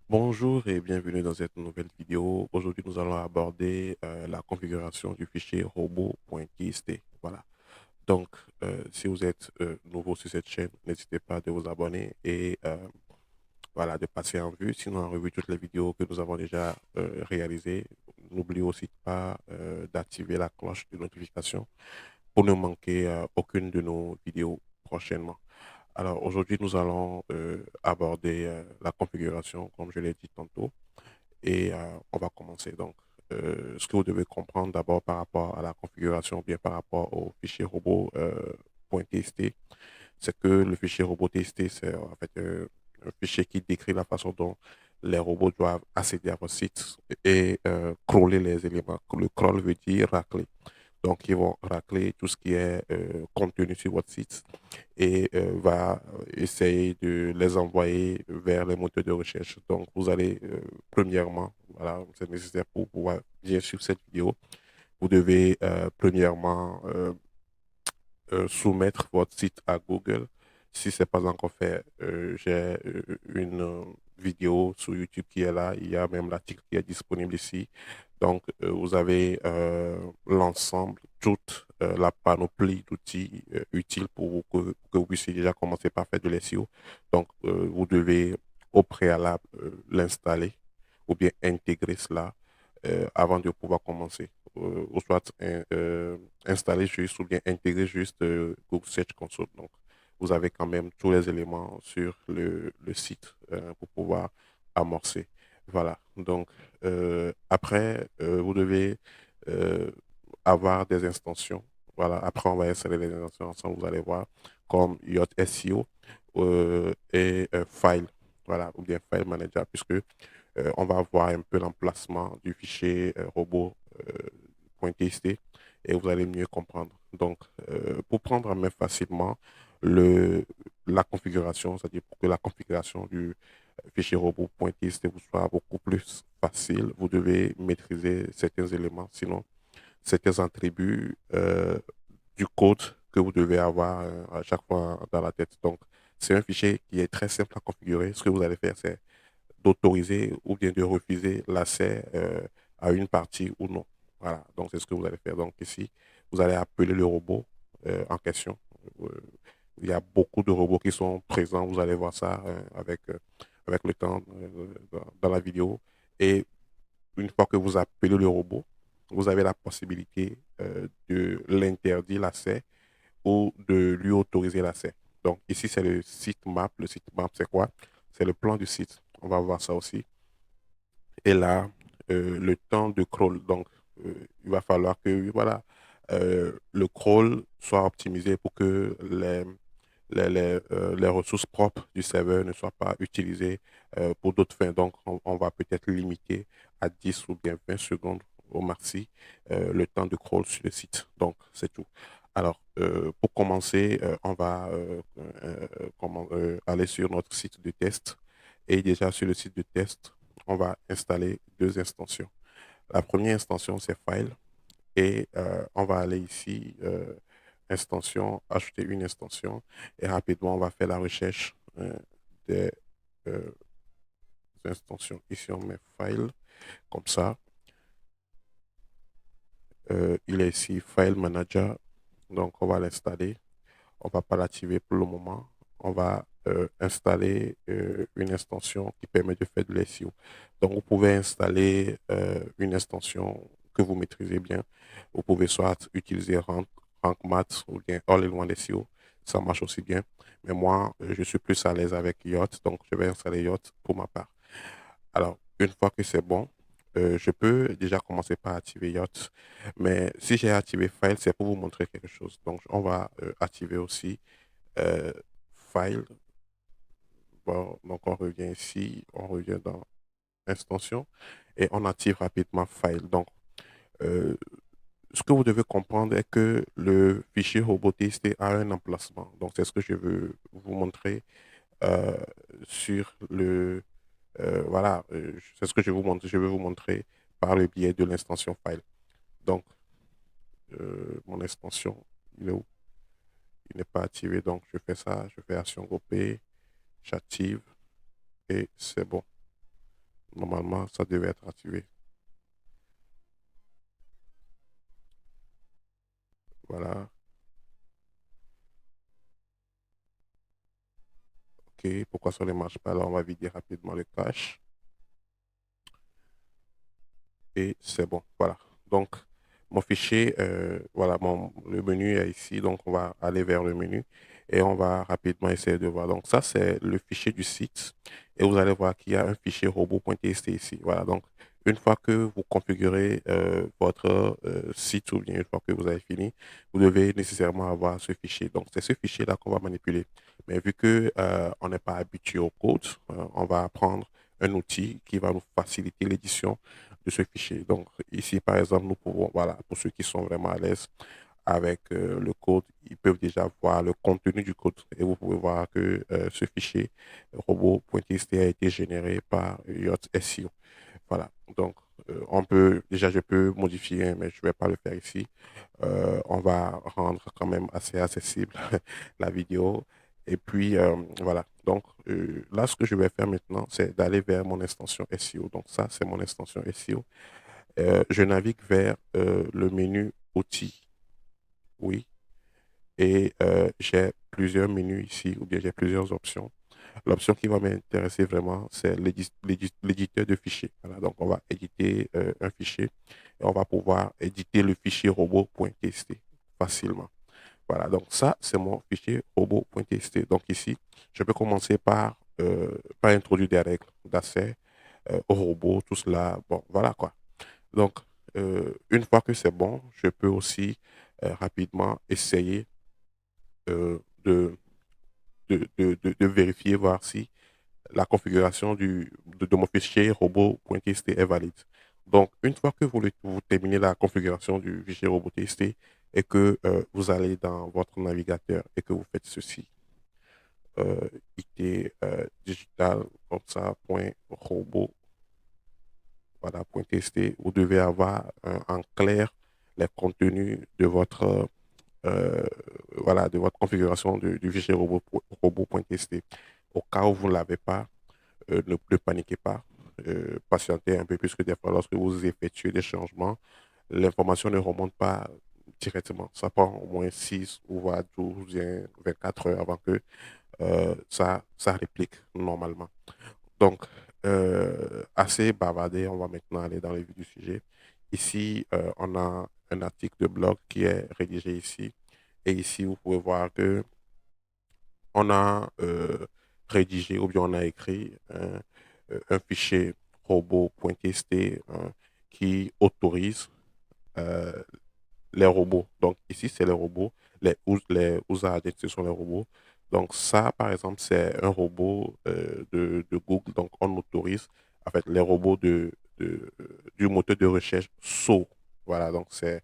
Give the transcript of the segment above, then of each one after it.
Bonjour et bienvenue dans cette nouvelle vidéo. Aujourd'hui, nous allons aborder la configuration du fichier robot.txt. Voilà. Donc, si vous êtes nouveau sur cette chaîne, n'hésitez pas de vous abonner et voilà, de passer en vue. Sinon, en revue toutes les vidéos que nous avons déjà réalisées. N'oubliez aussi pas d'activer la cloche de notification pour ne manquer aucune de nos vidéos prochainement. Alors aujourd'hui, nous allons aborder la configuration, comme je l'ai dit tantôt, et on va commencer. Donc, ce que vous devez comprendre d'abord par rapport à la configuration, bien par rapport au fichier robot .txt, c'est que le fichier robot .txt, c'est en fait un fichier qui décrit la façon dont les robots doivent accéder à votre site et crawler les éléments. Le crawl veut dire racler. Donc, ils vont racler tout ce qui est contenu sur votre site et va essayer de les envoyer vers les moteurs de recherche. Donc, vous allez, premièrement, voilà, c'est nécessaire pour pouvoir bien suivre cette vidéo. Vous devez, premièrement, soumettre votre site à Google. Si ce n'est pas encore fait, j'ai une vidéo sur YouTube qui est là. Il y a même l'article qui est disponible ici. Donc, vous avez l'ensemble, toute la panoplie d'outils utiles pour que vous puissiez déjà commencer par faire de l'SEO. Donc, vous devez au préalable l'installer ou bien intégrer cela avant de pouvoir commencer. Ou soit installer juste ou bien intégrer juste Google Search Console. Donc, vous avez quand même tous les éléments sur le site pour pouvoir amorcer. Voilà. Donc, après, vous devez euh, avoir des extensions. Voilà. Après, on va installer les extensions ensemble. Vous allez voir comme Yacht SEO et File. Voilà. Ou bien File Manager, puisque on va voir un peu l'emplacement du fichier robot.txt et vous allez mieux comprendre. Donc, pour prendre en main facilement la configuration, c'est-à-dire pour que la configuration du fichier robot.txt vous soit beaucoup plus facile, vous devez maîtriser certains éléments, sinon certains attributs du code que vous devez avoir à chaque fois dans la tête. Donc, c'est un fichier qui est très simple à configurer. Ce que vous allez faire, c'est d'autoriser ou bien de refuser l'accès à une partie ou non. Voilà, donc c'est ce que vous allez faire. Donc ici, vous allez appeler le robot en question. Euh, il y a beaucoup de robots qui sont présents, vous allez voir ça avec le temps dans la vidéo. Et une fois que vous appelez le robot, vous avez la possibilité de l'interdire l'accès ou de lui autoriser l'accès. Donc ici, c'est le site map. Le site map, c'est quoi? C'est le plan du site. On va voir ça aussi. Et là, le temps de crawl. Donc, il va falloir que voilà, le crawl soit optimisé pour que les ressources propres du serveur ne soient pas utilisées pour d'autres fins. Donc, on va peut-être limiter à 10 ou bien 20 secondes au maxi le temps de crawl sur le site. Donc, c'est tout. Alors, pour commencer, on va aller sur notre site de test. Et déjà sur le site de test, on va installer deux extensions. La première extension, c'est File. Et on va aller ici, extension, ajouter une extension. Et rapidement, on va faire la recherche des euh, extensions. Ici, on met File, comme ça. Il est ici, File Manager. Donc, on va l'installer. On ne va pas l'activer pour le moment. On va installer une extension qui permet de faire de l'SEO. Donc, vous pouvez installer une extension que vous maîtrisez bien. Vous pouvez soit utiliser Rank Math ou bien All-in-One SEO. Ça marche aussi bien. Mais moi, je suis plus à l'aise avec Yacht, donc je vais installer Yacht pour ma part. Alors, une fois que c'est bon, je peux déjà commencer par activer Yacht. Mais si j'ai activé File, c'est pour vous montrer quelque chose. Donc, on va activer aussi euh, File. Bon, donc, on revient ici, on revient dans Extension et on active rapidement File. Donc, euh, ce que vous devez comprendre est que le fichier robot.txt a un emplacement. Donc, c'est ce que je veux vous montrer euh, sur le voilà, c'est ce que je vous montre, je vais vous montrer par le biais de l'extension file. Donc, mon extension, il est où? Il n'est pas activé, donc je fais ça, je fais action groupée, j'active et c'est bon. Normalement, ça devait être activé. Voilà. OK. Pourquoi ça ne marche pas? Là, on va vider rapidement le cache. Et c'est bon. Voilà. Donc, mon fichier, voilà, le menu est ici. Donc, on va aller vers le menu et on va rapidement essayer de voir. Donc, ça, c'est le fichier du site. Et vous allez voir qu'il y a un fichier robot.txt ici. Voilà. Donc, une fois que vous configurez votre site ou bien une fois que vous avez fini, vous devez nécessairement avoir ce fichier. Donc, c'est ce fichier-là qu'on va manipuler. Mais vu que on n'est pas habitué au code, on va prendre un outil qui va nous faciliter l'édition de ce fichier. Donc, ici, par exemple, nous pouvons, voilà, pour ceux qui sont vraiment à l'aise avec le code, ils peuvent déjà voir le contenu du code et vous pouvez voir que ce fichier robot.txt a été généré par Yacht SEO. Voilà. Donc, déjà, je peux modifier, mais je ne vais pas le faire ici. On va rendre quand même assez accessible la vidéo. Et puis, voilà. Donc, là, ce que je vais faire maintenant, c'est d'aller vers mon extension SEO. Donc, ça, c'est mon extension SEO. Je navigue vers le menu outils. Oui. Et j'ai plusieurs menus ici, ou bien j'ai plusieurs options. L'option qui va m'intéresser vraiment, c'est l'éditeur de fichiers. Voilà, donc, on va éditer un fichier et on va pouvoir éditer le fichier robot.txt facilement. Voilà, donc ça, c'est mon fichier robot.txt. Donc ici, je peux commencer par introduire des règles d'accès au robot, tout cela. Bon, voilà quoi. Donc, une fois que c'est bon, je peux aussi rapidement essayer euh, de, de vérifier, voir si la configuration de mon fichier robot.txt est valide. Donc, une fois que vous terminez la configuration du fichier robot.txt et que vous allez dans votre navigateur et que vous faites ceci, IT digital comme ça, point robot, voilà, point .txt, vous devez avoir en clair les contenus de votre euh, voilà, de votre configuration du fichier robot.txt. Au cas où vous ne l'avez pas, ne paniquez pas, patientez un peu plus que des fois lorsque vous effectuez des changements, l'information ne remonte pas directement. Ça prend au moins 6 ou voire 12, 24 heures avant que ça réplique normalement. Donc, assez bavardé, on va maintenant aller dans le vif du sujet. Ici, on a un article de blog qui est rédigé ici. Et ici, vous pouvez voir que on a rédigé ou bien on a écrit un fichier robot.txt qui autorise euh, les robots. Donc ici, c'est les robots. Les user ce sont les robots. Donc ça, par exemple, c'est un robot de Google. Donc on autorise en fait les robots du moteur de recherche So. Voilà, donc c'est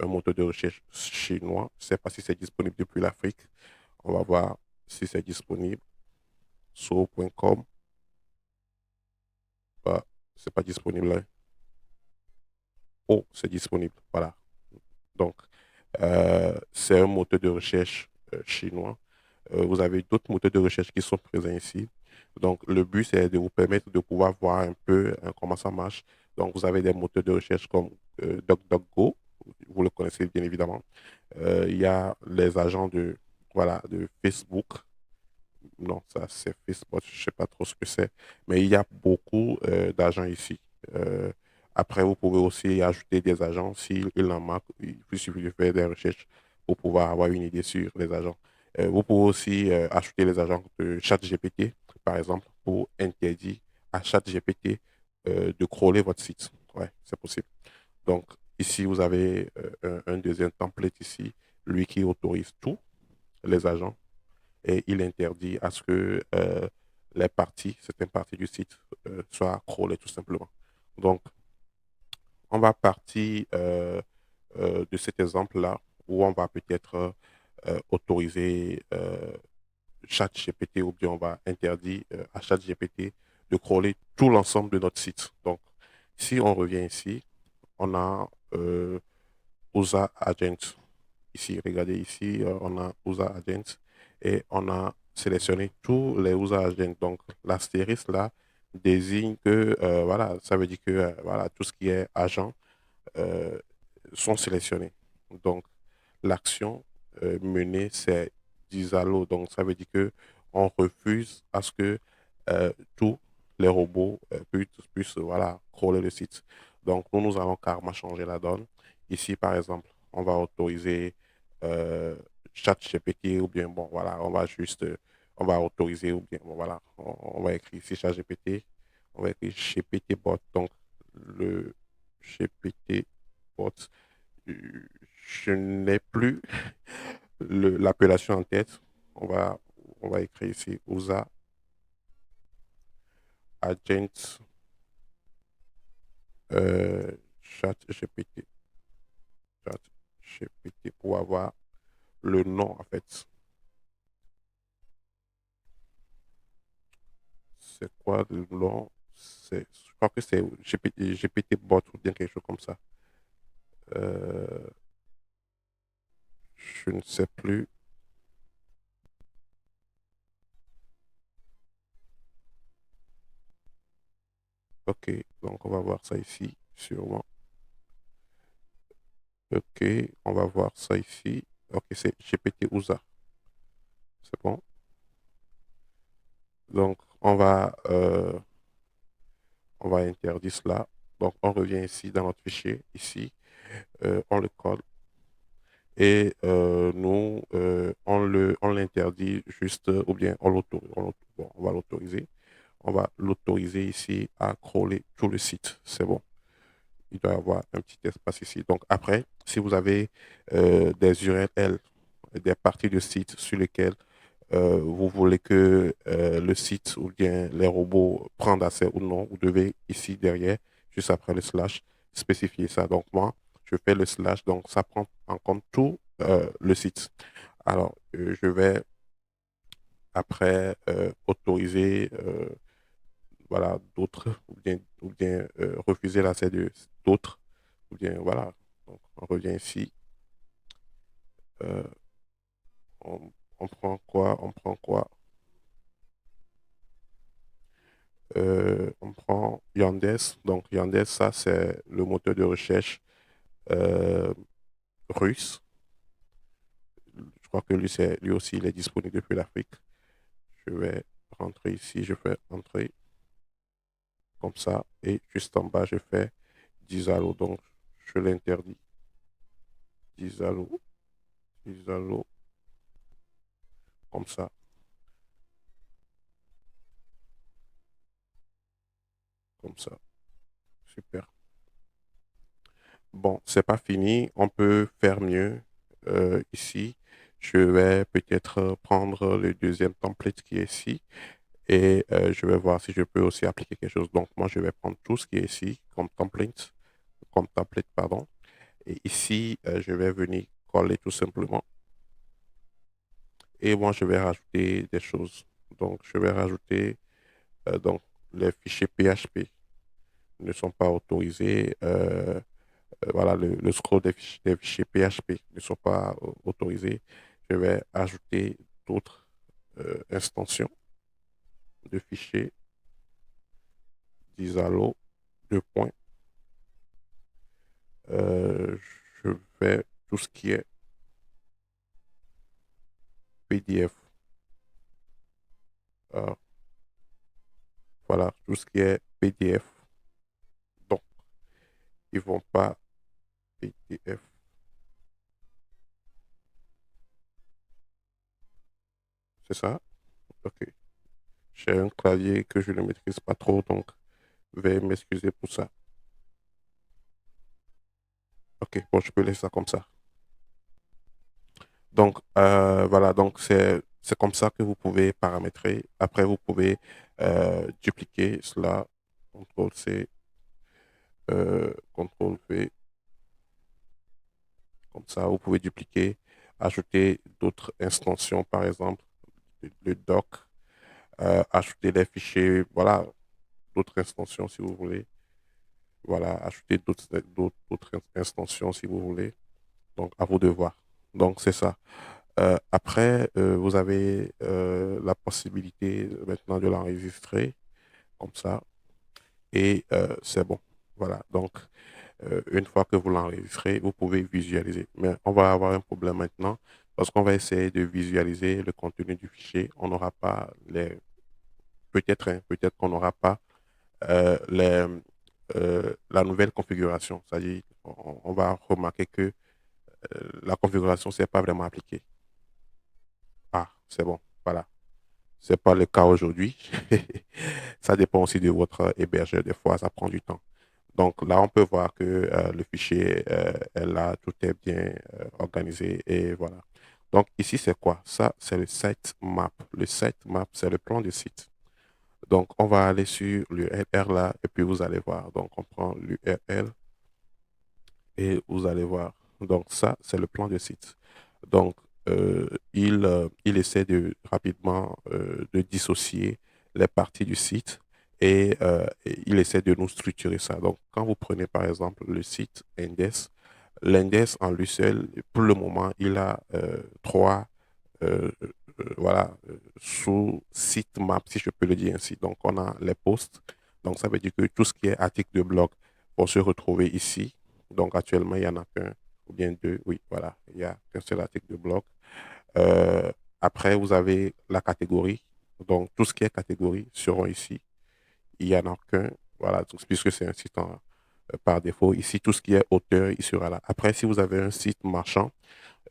un moteur de recherche chinois. Je ne sais pas si c'est disponible depuis l'Afrique. On va voir si c'est disponible. So.com. Ah, c'est pas disponible là. Oh, c'est disponible. Voilà. Donc, c'est un moteur de recherche chinois. Vous avez d'autres moteurs de recherche qui sont présents ici. Donc, le but, c'est de vous permettre de pouvoir voir un peu comment ça marche. Donc, vous avez des moteurs de recherche comme DuckDuckGo. Vous le connaissez bien évidemment. Il y a les agents voilà, de Facebook. Non, ça, c'est Facebook. Je ne sais pas trop ce que c'est. Mais il y a beaucoup d'agents ici. Euh, Après, vous pouvez aussi ajouter des agents s'il en manque. Il suffit de faire des recherches pour pouvoir avoir une idée sur les agents. Vous pouvez aussi ajouter les agents de ChatGPT, par exemple, pour interdire à ChatGPT de crawler votre site. Ouais, c'est possible. Donc, ici, vous avez un deuxième template ici, lui qui autorise tous les agents et il interdit à ce que certaines parties du site soient crawlées tout simplement. Donc, on va partir de cet exemple-là où on va peut-être autoriser ChatGPT ou bien on va interdire à ChatGPT de crawler tout l'ensemble de notre site. Donc, si on revient ici, on a USA Agent. Ici, regardez ici, on a USA Agent et on a sélectionné tous les USA Agents. Donc, l'astérisque là désigne que, voilà, ça veut dire que, voilà, tout ce qui est agent euh, sont sélectionnés. Donc, l'action menée, c'est Disalo. Donc, ça veut dire que on refuse à ce que tous les robots puissent, voilà, crawler le site. Donc, nous allons carrément changer la donne. Ici, par exemple, on va autoriser euh, ChatGPT ou bien, bon, voilà, on va juste, on va autoriser ou bien, bon, voilà, on va écrire ici ChatGPT, on va écrire GPT bot. Donc, le GPT bot, euh, je n'ai plus l'appellation en tête. On va, on va écrire ici USA Agent Chat GPT. Chat GPT pour avoir le nom en fait. C'est quoi le nom? Je crois que c'est GPT bot ou bien quelque chose comme ça. Euh, je ne sais plus. Ok, donc on va voir ça ici, sûrement. Ok, on va voir ça ici. Ok, c'est GPT USA. C'est bon. Donc, on va interdire cela. Donc, on revient ici dans notre fichier. Ici, on le colle. Et nous, on l'interdit juste, ou bien on l'autorise. Bon, on va l'autoriser. On va l'autoriser ici à crawler tout le site. C'est bon. Il doit y avoir un petit espace ici. Donc, après, si vous avez des URL, des parties de site sur lesquelles vous voulez que le site ou bien les robots prennent accès ou non, vous devez ici derrière, juste après le slash, spécifier ça. Donc moi, je fais le slash, donc ça prend en compte tout le site. Alors, je vais après autoriser voilà, d'autres ou bien refuser l'accès de d'autres. Ou bien voilà, donc on revient ici. Euh, on prend quoi? On prend quoi? On prend Yandex. Donc, Yandex, ça, c'est le moteur de recherche euh, russe. Je crois que lui aussi, il est disponible depuis l'Afrique. Je vais rentrer ici, je fais entrer comme ça. Et juste en bas, je fais 10 allo. Donc, je l'interdis. 10 allo, 10 allo, comme ça. Comme ça. Super. Bon, c'est pas fini. On peut faire mieux ici. Je vais peut-être prendre le deuxième template qui est ici et je vais voir si je peux aussi appliquer quelque chose. Donc, moi, je vais prendre tout ce qui est ici comme template, pardon. Et ici, je vais venir coller tout simplement. Et moi, je vais rajouter des choses. Donc, je vais rajouter donc les fichiers PHP ne sont pas autorisés. Voilà, le scroll des fichiers PHP ne sont pas autorisés. Je vais ajouter d'autres extensions de fichiers d'Isalo, deux points. Euh, je vais tout ce qui est PDF. euh, voilà, tout ce qui est PDF. Donc, ils vont pas PDF. C'est ça? OK. J'ai un clavier que je ne maîtrise pas trop, donc veuillez m'excuser pour ça. OK, bon, je peux laisser ça comme ça. Donc, voilà, donc c'est comme ça que vous pouvez paramétrer. Après, vous pouvez dupliquer cela. CTRL-C, CTRL-V, comme ça, vous pouvez dupliquer, ajouter d'autres extensions, par exemple, le doc, ajouter des fichiers, voilà, d'autres extensions si vous voulez. Voilà, ajouter d'autres extensions si vous voulez. Donc, à vous de voir. Donc, c'est ça. Après, vous avez la possibilité maintenant de l'enregistrer. comme ça, et c'est bon. Voilà, donc une fois que vous l'enregistrez, vous pouvez visualiser. Mais on va avoir un problème maintenant parce qu'on va essayer de visualiser le contenu du fichier. On n'aura pas les... Peut-être, hein, peut-être qu'on n'aura pas la nouvelle configuration. C'est-à-dire, on va remarquer que la configuration ne s'est pas vraiment appliquée. Ah, c'est bon. Voilà. Ce n'est pas le cas aujourd'hui. Ça dépend aussi de votre hébergeur. Des fois, ça prend du temps. Donc là, on peut voir que le fichier est là, tout est bien organisé et voilà. Donc ici, c'est quoi? Ça, c'est le sitemap. Le sitemap, c'est le plan de site. Donc on va aller sur l'URL là et puis vous allez voir. Donc on prend l'URL et vous allez voir. Donc ça, c'est le plan de site. Donc il essaie de rapidement de dissocier les parties du site et il essaie de nous structurer ça. Donc quand vous prenez par exemple le site Index, l'index en lui seul, pour le moment, il a trois voilà, sous-sitemap, si je peux le dire ainsi. Donc on a les posts. Donc ça veut dire que tout ce qui est article de blog pour se retrouver ici. Donc actuellement, il y en a qu'un ou bien deux. Oui, voilà, il y a qu'un seul article de blog. Euh, Après, vous avez la catégorie. Donc tout ce qui est catégorie seront ici. Il n'y en a qu'un. Voilà, puisque c'est un site par défaut. Ici, tout ce qui est auteur, il sera là. Après, si vous avez un site marchand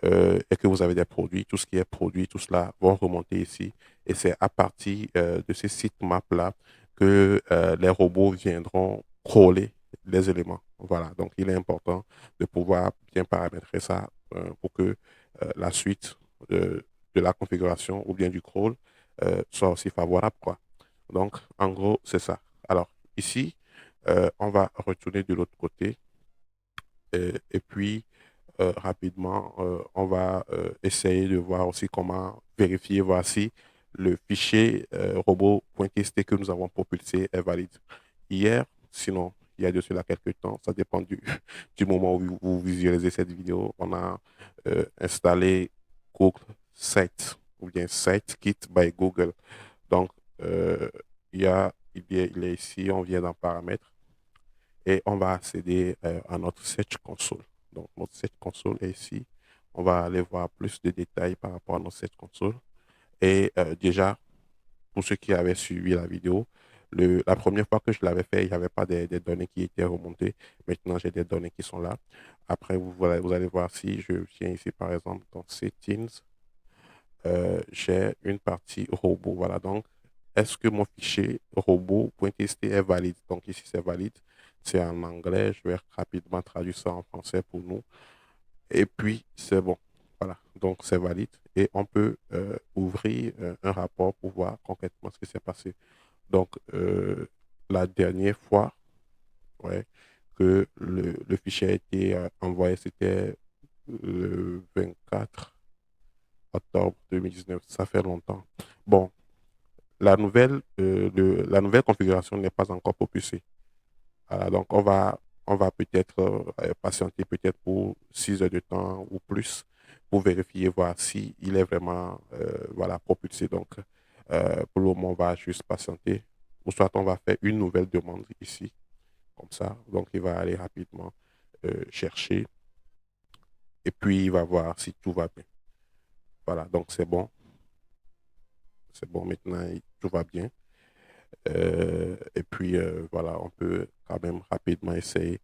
et que vous avez des produits, tout ce qui est produit, tout cela vont remonter ici. Et c'est à partir de ces sites map-là que les robots viendront crawler les éléments. Voilà, donc il est important de pouvoir bien paramétrer ça pour que la suite de la configuration ou bien du crawl soit aussi favorable, quoi. Donc, en gros, c'est ça. Alors, ici, on va retourner de l'autre côté et puis rapidement, on va essayer de voir aussi comment vérifier, voir si le fichier robot.txt que nous avons propulsé est valide. Hier, sinon, il y a de cela quelques temps, ça dépend du moment où vous visualisez cette vidéo, on a installé Google Site ou bien Kit by Google. Donc, euh, il est ici, on vient dans paramètres et on va accéder à notre Search Console. Donc, notre Search Console est ici. On va aller voir plus de détails par rapport à notre Search Console. Et déjà, pour ceux qui avaient suivi la vidéo, la première fois que je l'avais fait, il n'y avait pas des données qui étaient remontées. Maintenant, j'ai des données qui sont là. Après, vous allez voir si je viens ici, par exemple, dans Settings, j'ai une partie robot. Voilà, donc, est-ce que mon fichier robot.txt est valide? Donc, ici, c'est valide. C'est en anglais. Je vais rapidement traduire ça en français pour nous. Et puis, c'est bon. Voilà, donc c'est valide. Et on peut ouvrir un rapport pour voir concrètement ce qui s'est passé. Donc, la dernière fois ouais, que le fichier a été envoyé, c'était le 24 octobre 2019. Ça fait longtemps. Bon, la nouvelle configuration n'est pas encore propulsée. Voilà, donc on va peut-être patienter peut-être pour 6 heures de temps ou plus pour vérifier, voir si il est vraiment voilà, propulsé. Donc, pour le moment, on va juste patienter. Ou soit on va faire une nouvelle demande ici, comme ça. Donc, il va aller rapidement chercher et puis il va voir si tout va bien. Voilà, donc c'est bon. C'est bon, maintenant, tout va bien. Et puis, voilà, on peut quand même rapidement essayer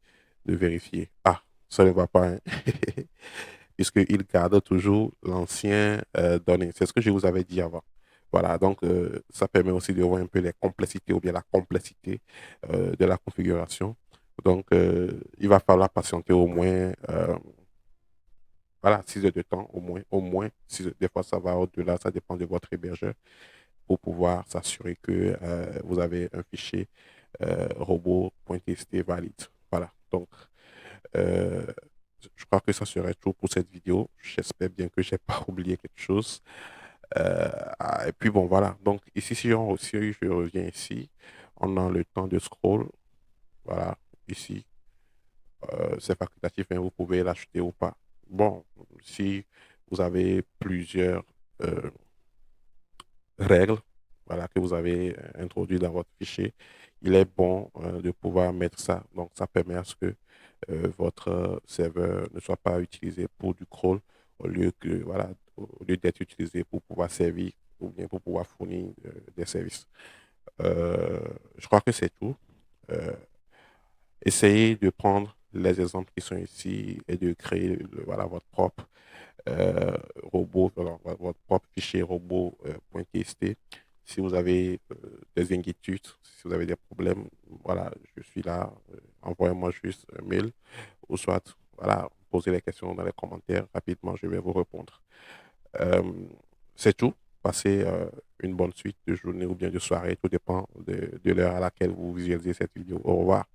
de vérifier. Ah, ça ne va pas, hein? Puisqu'il garde toujours l'ancien données. C'est ce que je vous avais dit avant. Voilà, donc ça permet aussi de voir un peu les complexités ou bien la complexité de la configuration. Donc, il va falloir patienter au moins voilà, 6 heures de temps, au moins 6 heures. Des fois, ça va au-delà, ça dépend de votre hébergeur pour pouvoir s'assurer que vous avez un fichier robot.txt valide. Voilà. Donc, euh, je crois que ça serait tout pour cette vidéo. J'espère bien que je n'ai pas oublié quelque chose. Et puis bon, voilà. Donc, ici, si je reviens ici, on a le temps de scroll. Voilà, ici. C'est facultatif, hein, vous pouvez l'acheter ou pas. Bon, si vous avez plusieurs règles, voilà, que vous avez introduit dans votre fichier, il est bon de pouvoir mettre ça. Donc, ça permet à ce que votre serveur ne soit pas utilisé pour du crawl au lieu que, voilà, au lieu d'être utilisé pour pouvoir servir ou bien pour pouvoir fournir des services. Euh, je crois que c'est tout. Euh, Essayez de prendre les exemples qui sont ici et de créer voilà, votre propre robot, voilà, votre propre fichier robot.txt. Si vous avez des inquiétudes, si vous avez des problèmes, voilà, je suis là. Envoyez-moi juste un mail ou soit, voilà, posez les questions dans les commentaires. Rapidement, je vais vous répondre. Euh, c'est tout. Passez une bonne suite de journée ou bien de soirée. Tout dépend de l'heure à laquelle vous visualisez cette vidéo. Au revoir.